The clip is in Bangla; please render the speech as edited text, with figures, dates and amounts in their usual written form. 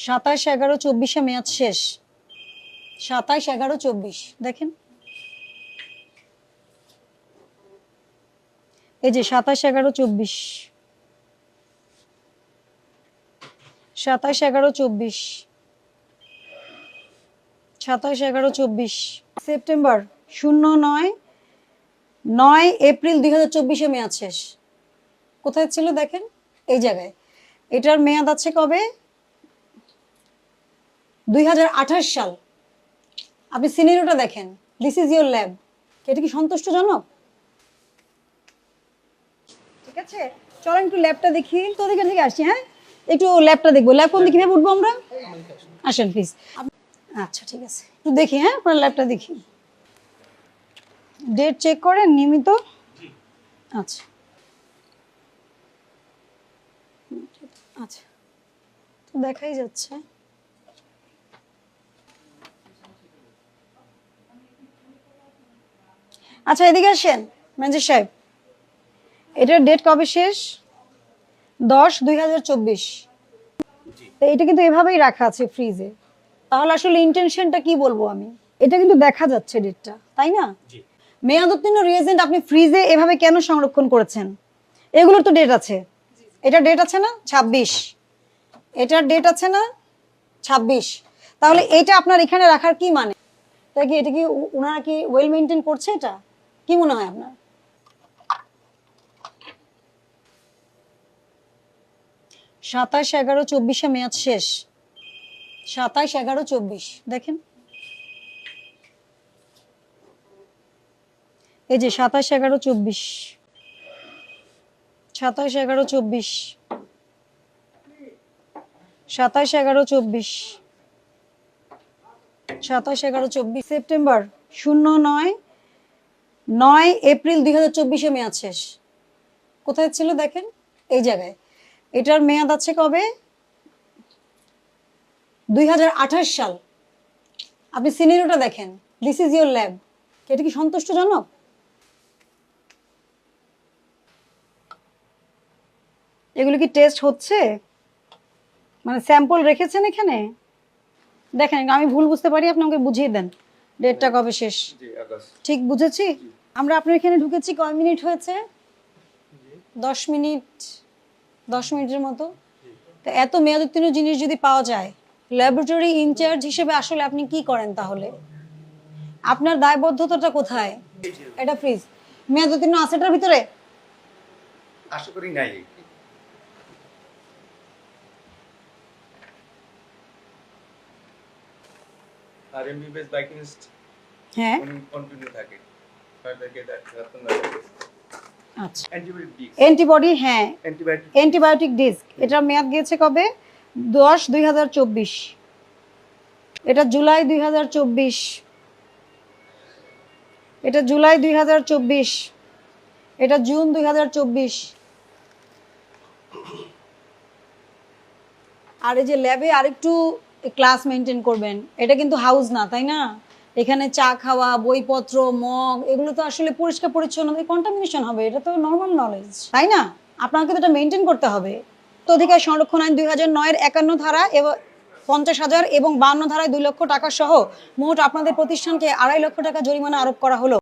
27/11/24 মেয়াদ শেষ। 27/11/24 দেখেন, এই যে 27/11/24, 27/11/24, 27/11/24 সেপ্টেম্বর 09/9 এপ্রিল 2024 মেয়াদ শেষ। কোথায় ছিল দেখেন, এই জায়গায়। এটার মেয়াদ আছে কবে? 2028 সাল। আপনি সিনারিওটা দেখেন, দিস ইজ ইয়োর ল্যাব। এটা কি সন্তুষ্টজনক? ঠিক আছে, চলেন একটু ল্যাবটা দেখি। তো ওদিকে থেকে আসছি, হ্যাঁ একটু ল্যাবটা দেখবো। ল্যাব কোন দিকে কিভাবে উঠবো আমরা? আসেন প্লিজ। আচ্ছা ঠিক আছে, একটু দেখি। হ্যাঁ আপনার ল্যাবটা দেখি। ডেট চেক করেন নিয়মিত? আচ্ছা আচ্ছা, তো দেখাই যাচ্ছে। আচ্ছা এদিকে আসেন ম্যানেজার সাহেব, এটার ডেট কবে শেষ? 10/2024। এটা কিন্তু এভাবেই রাখা আছে ফ্রিজে। তাহলে আসলে ইন্টেনশনটা কি বলবো আমি? এটা কিন্তু দেখা যাচ্ছে ডেটটা, তাই না? মেয়াদ উত্তীর্ণ রিয়েজেন্ট আপনি ফ্রিজে এভাবে কেন সংরক্ষণ করেছেন? এগুলোর তো ডেট আছে। এটা ডেট আছে না 26, এটার ডেট আছে না 26। তাহলে এটা আপনার এখানে রাখার কি মানে? তাই কি এটা কি ওনারা কি ওয়েল মেইনটেইন করছে? এটা কি মনে হয় আপনার? 27/11/24 মেয়াদ শেষ। 27/11/24 দেখেন, এই যে 27/11/24, 27/11/24, 27/11/24, 27/11/24 সেপ্টেম্বর 09/9 এপ্রিল 2024 মেয়াদ শেষ। কোথায় ছিল দেখেন, এই জায়গায়। এটার মেয়াদ আছে কবে? 2028 সাল। আপনি সিনারিওটা দেখেন, দিস ইজ ইয়োর ল্যাব। এটা কি সন্তুষ্টজনক? এগুলো কি টেস্ট হচ্ছে? মানে স্যাম্পল রেখেছেন এখানে? দেখেন আমি ভুল বুঝতে পারি, আপনি আমাকে বুঝিয়ে দেন ডেটটা কবে শেষ। ঠিক বুঝেছি? আমরা আপনার এখানে ঢুকেছি কয় মিনিট হয়েছে? 10 মিনিট, 10 মিনিটের মতো। তো এত মেয়াদ উত্তীর্ণ জিনিস যদি পাওয়া যায়, ল্যাবরেটরি ইনচার্জ হিসেবে আসলে আপনি কি করেন তাহলে? আপনার দায়বদ্ধতাটা কোথায়? এটা ফ্রিজ মেয়াদ উত্তীর্ণ আছে এটার ভিতরে? আশা করি নাই। আর এমবি বেস বাইকিনিস্ট হ্যাঁ কন্টিনিউ থাকে। আচ্ছা, অ্যান্টিবায়োটিক ডিস্ক, অ্যান্টিবডি, হ্যাঁ অ্যান্টিবায়োটিক অ্যান্টিবায়োটিক ডিস্ক। এটার মেয়াদ গিয়েছে কবে? 10/2024। এটা জুলাই 2024, এটা জুলাই 2024, এটা জুন 2024। আর এই যে ল্যাবে আরেকটু ক্লাস মেনটেন করবেন। এটা কিন্তু হাউস না, তাই না? এখানে চা খাওয়া, বইপত্র, মগ, এগুলো তো আসলে পরিষ্কার পরিচ্ছন্ন, কন্টামিনেশন হবে। এটা তো নর্মাল নলেজ, তাই না? আপনাকে তো এটা মেনটেন করতে হবে। তো অধিকার সংরক্ষণ আইন 2009-এর 51 ধারা এবং 50,000 এবং 52 ধারায় 2 লক্ষ টাকা সহ মোট আপনাদের প্রতিষ্ঠানকে 2.5 লক্ষ টাকা জরিমানা আরোপ করা হলো।